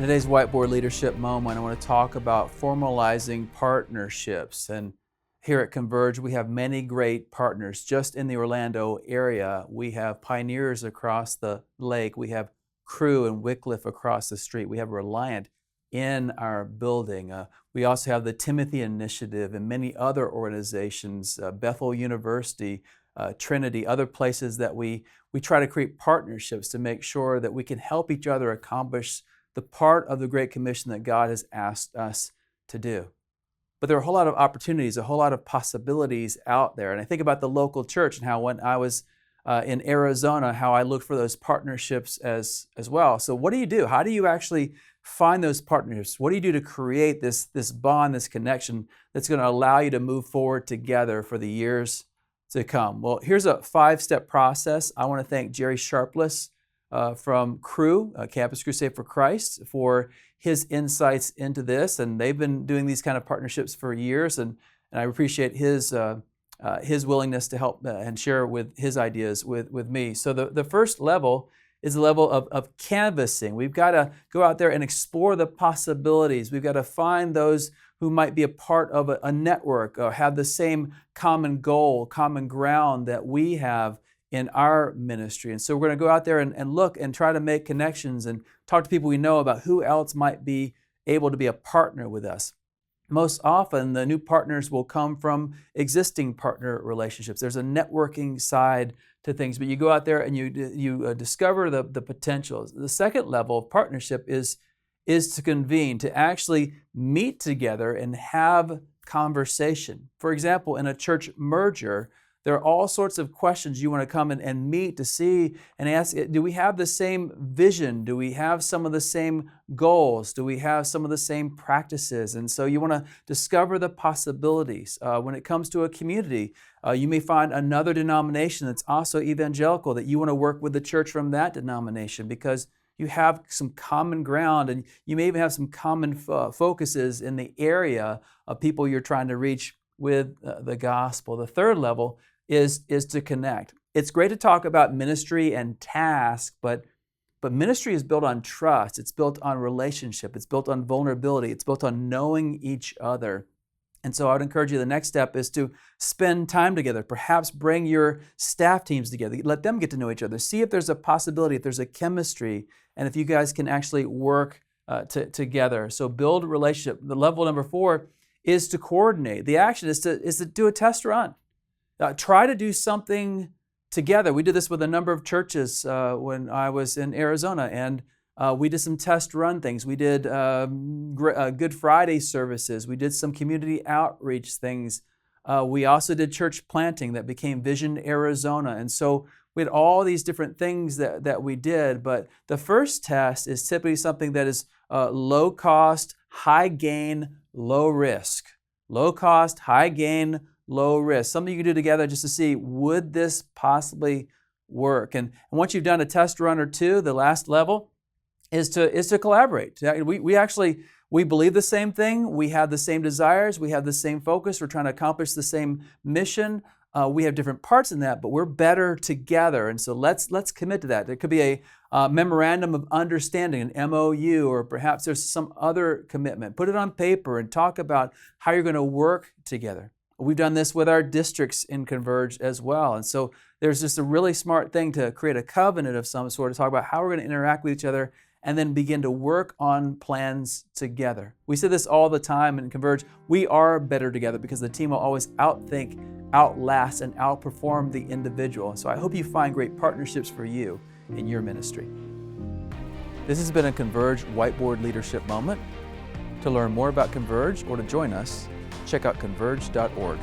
today's Whiteboard Leadership Moment, I want to talk about formalizing partnerships. And here at Converge, we have many great partners. Just in the Orlando area, we have Pioneers across the lake. We have Crew and Wycliffe across the street. We have Reliant in our building. We also have the Timothy Initiative and many other organizations, Bethel University, Trinity, other places that we try to create partnerships to make sure that we can help each other accomplish the part of the Great Commission that God has asked us to do. But there are a whole lot of opportunities, a whole lot of possibilities out there. And I think about the local church and how when I was in Arizona, how I looked for those partnerships as well. So what do you do? How do you actually find those partnerships? What do you do to create this bond, this connection that's going to allow you to move forward together for the years to come? Well, here's a 5-step process. I want to thank Jerry Sharpless from Crew, Campus Crusade for Christ, for his insights into this. And they've been doing these kind of partnerships for years, and I appreciate his willingness to help and share with his ideas with me. So the first level is the level of canvassing. We've got to go out there and explore the possibilities. We've got to find those who might be a part of a network or have the same common goal, common ground that we have in our ministry. And so we're going to go out there and look and try to make connections and talk to people we know about who else might be able to be a partner with us. Most often, the new partners will come from existing partner relationships. There's a networking side to things, but you go out there and you discover the potentials. The second level of partnership is to convene, to actually meet together and have conversation. For example, in a church merger, there are all sorts of questions you want to come and meet to see and ask, do we have the same vision? Do we have some of the same goals? Do we have some of the same practices? And so you want to discover the possibilities. When it comes to a community, you may find another denomination that's also evangelical that you want to work with the church from that denomination because you have some common ground and you may even have some common focuses in the area of people you're trying to reach with the gospel. The third level is to connect. It's great to talk about ministry and task, but ministry is built on trust. It's built on relationship. It's built on vulnerability. It's built on knowing each other. And so I would encourage you, the next step is to spend time together. Perhaps bring your staff teams together. Let them get to know each other. See if there's a possibility, if there's a chemistry, and if you guys can actually work together. So build a relationship. The level number 4 is to coordinate. The action is to do a test run. Try to do something together. We did this with a number of churches when I was in Arizona, and we did some test run things. We did Good Friday services. We did some community outreach things. We also did church planting that became Vision Arizona. And so we had all these different things that we did. But the first test is typically something that is low cost, high gain, low risk. Low cost, high gain, low risk. Something you can do together just to see, would this possibly work? And once you've done a test run or two, the last level is to collaborate. We believe the same thing. We have the same desires. We have the same focus. We're trying to accomplish the same mission. We have different parts in that, but we're better together. And so let's commit to that. There could be a memorandum of understanding, an MOU, or perhaps there's some other commitment. Put it on paper and talk about how you're going to work together. We've done this with our districts in Converge as well. And so there's just a really smart thing to create a covenant of some sort to talk about how we're going to interact with each other and then begin to work on plans together. We say this all the time in Converge. We are better together because the team will always outthink, outlast, and outperform the individual. So I hope you find great partnerships for you in your ministry. This has been a Converge Whiteboard Leadership Moment. To learn more about Converge or to join us, check out converge.org.